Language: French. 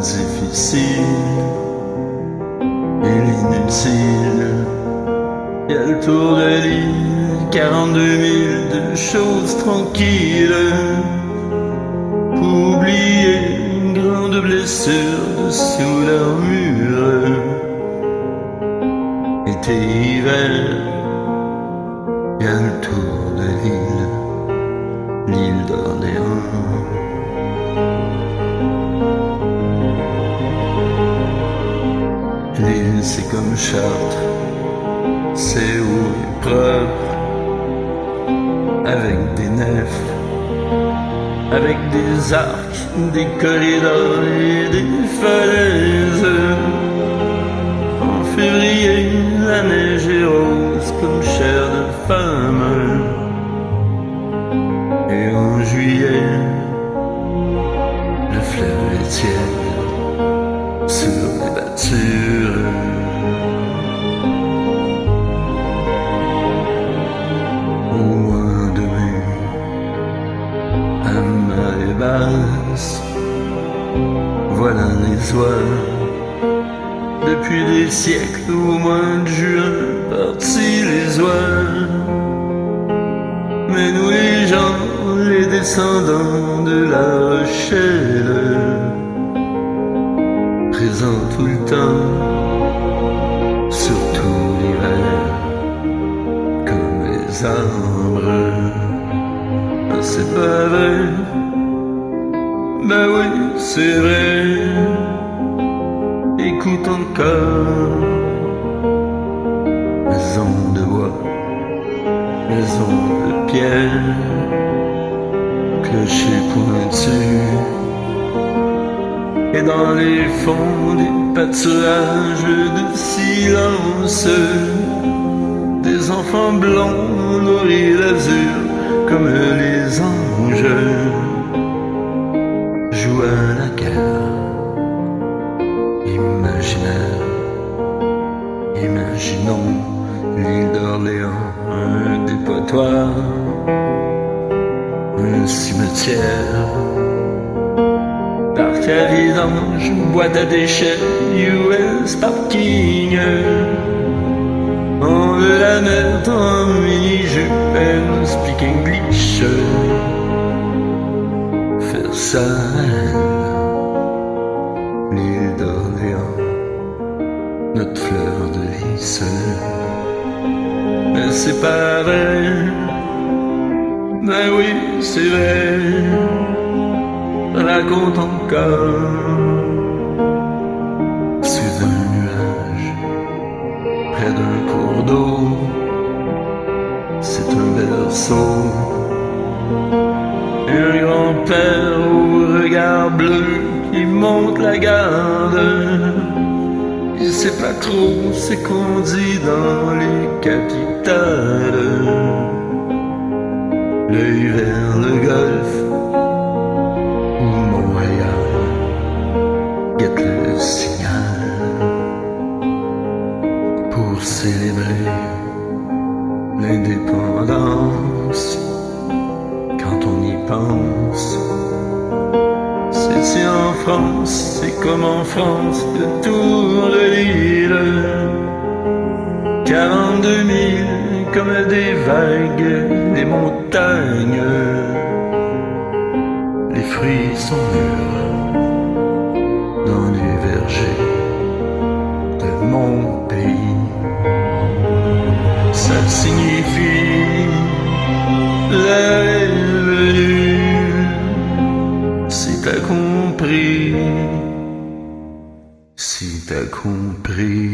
difficile et l'inutile. Y'a le tour de l'île, 42 000 de choses tranquilles. Oublier une grande blessure dessous l'armure. Été, hiver, y'a le tour de l'île d'Orléans. L'île c'est comme Chartres, c'est haut et propre, avec des nefs, avec des arcs, des corridors et des falaises. En février, la neige est rose comme chair de femme. Et en juillet, le fleuve est tiède sur les battures. Au mois de mai, à marée basse, voilà les oies. Depuis des siècles, au mois de juin, partis les oies. Mais nous les gens, les descendants de la Rochelle, présents tout le temps, surtout l'hiver, comme les arbres. C'est pas vrai, ben oui, c'est vrai. Écoute encore, maison de bois, maison de pierre, clocher pointu, et dans les fonds des pâturages de silence, des enfants blancs nourris d'azur comme les anges jouent à la guerre. Imaginaire, imaginons l'île d'Orléans, un dépotoir, un cimetière, parc à vidange, boîte à déchets, US parking. On veut la mettre en mini-jupe and speak English. Faire ça, l'île d'Orléans, notre fleur de lys. Mais c'est pas vrai, ben oui, c'est vrai. Raconte encore, sous un nuage, près d'un cours d'eau, c'est un berceau. Un grand-père au regard bleu qui monte la garde. Il sait pas trop ce qu'on dit dans les capitales. L'œil vers le golfe ou Montréal guette le signal pour célébrer l'indépendance. Quand on y pense, c'est si en France, c'est comme en France, le tour de l'île. 42 000 comme des vagues, des montagnes. Les fruits sont mûrs dans les vergers de mon pays. Ça signifie la venue, si t'as compris, si t'as compris.